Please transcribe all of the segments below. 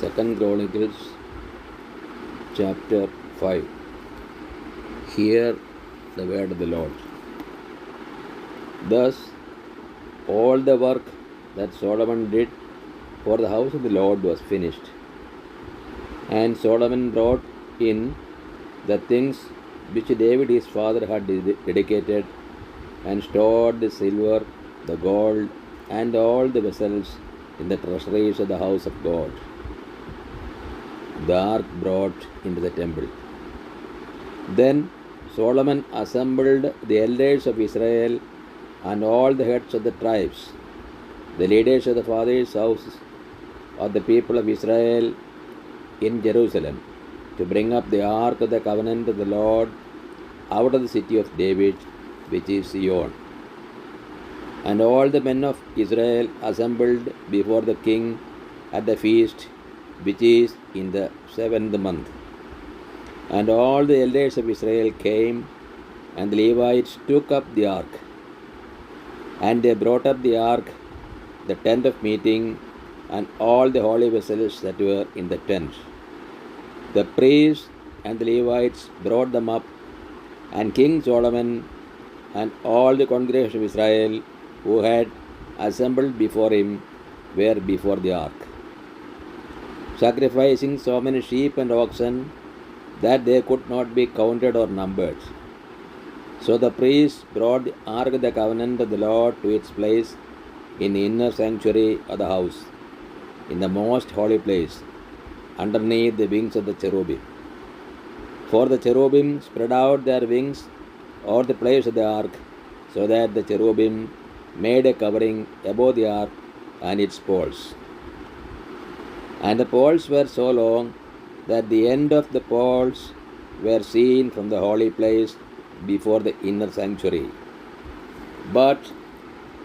Second Chronicles Chapter 5. Hear the word of the Lord. Thus all the work that Solomon did for the house of the Lord was finished. And Solomon brought in the things which David his father had dedicated, and stored the silver, the gold, and all the vessels in the treasuries of the house of God. The ark brought into the temple. Then Solomon assembled the elders of Israel and all the heads of the tribes, the leaders of the fathers' houses of the people of Israel in Jerusalem, to bring up the ark of the covenant of the Lord out of the city of David, which is Zion. And all the men of Israel assembled before the king at the feast, which is in the 7th month. And all the elders of Israel came, and the Levites took up the ark. And they brought up the ark, the tent of meeting, and all the holy vessels that were in the tent. The priests and the Levites brought them up, and King Solomon and all the congregation of Israel who had assembled before him were before the ark, sacrificing so many sheep and oxen that they could not be counted or numbered. So the priests brought the ark of the covenant of the Lord to its place in the inner sanctuary of the house, in the most holy place, underneath the wings of the cherubim. For the cherubim spread out their wings over the place of the ark, so that the cherubim made a covering above the ark and its poles. And the poles were so long that the end of the poles were seen from the holy place before the inner sanctuary, but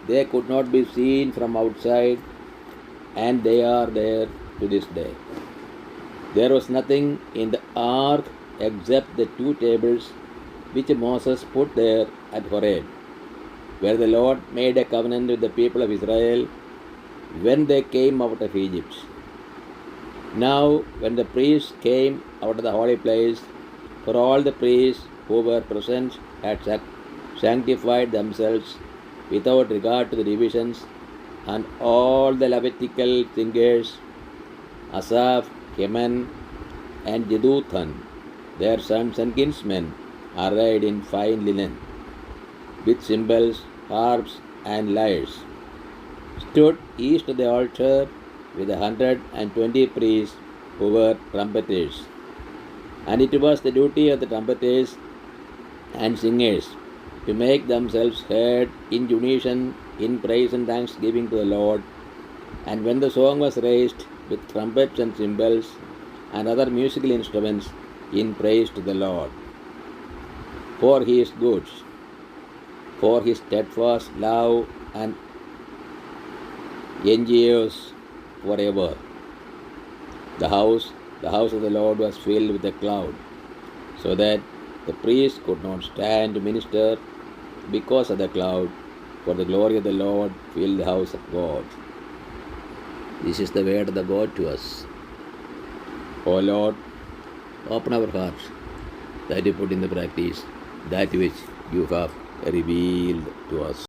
they could not be seen from outside, and they are there to this day. There was nothing in the ark except the 2 tables which Moses put there at Horeb, where the Lord made a covenant with the people of Israel when they came out of Egypt. Now, when the priests came out of the holy place, for all the priests who were present had sanctified themselves without regard to the divisions, and all the Levitical singers, Asaph, Heman, and Jeduthun, their sons and kinsmen, arrayed in fine linen, with cymbals, harps, and lyres, stood east of the altar with 120 priests who were trumpeters. And it was the duty of the trumpeters and singers to make themselves heard in unison in praise and thanksgiving to the Lord. And when the song was raised with trumpets and cymbals and other musical instruments, in praise to the Lord. For he is good, for his steadfast love and endures forever. The house of the Lord was filled with a cloud, so that the priests could not stand to minister because of the cloud, for the glory of the Lord filled the house of God. This is the word of the God to us. O Lord, open our hearts, that we put in the practice that which you have revealed to us.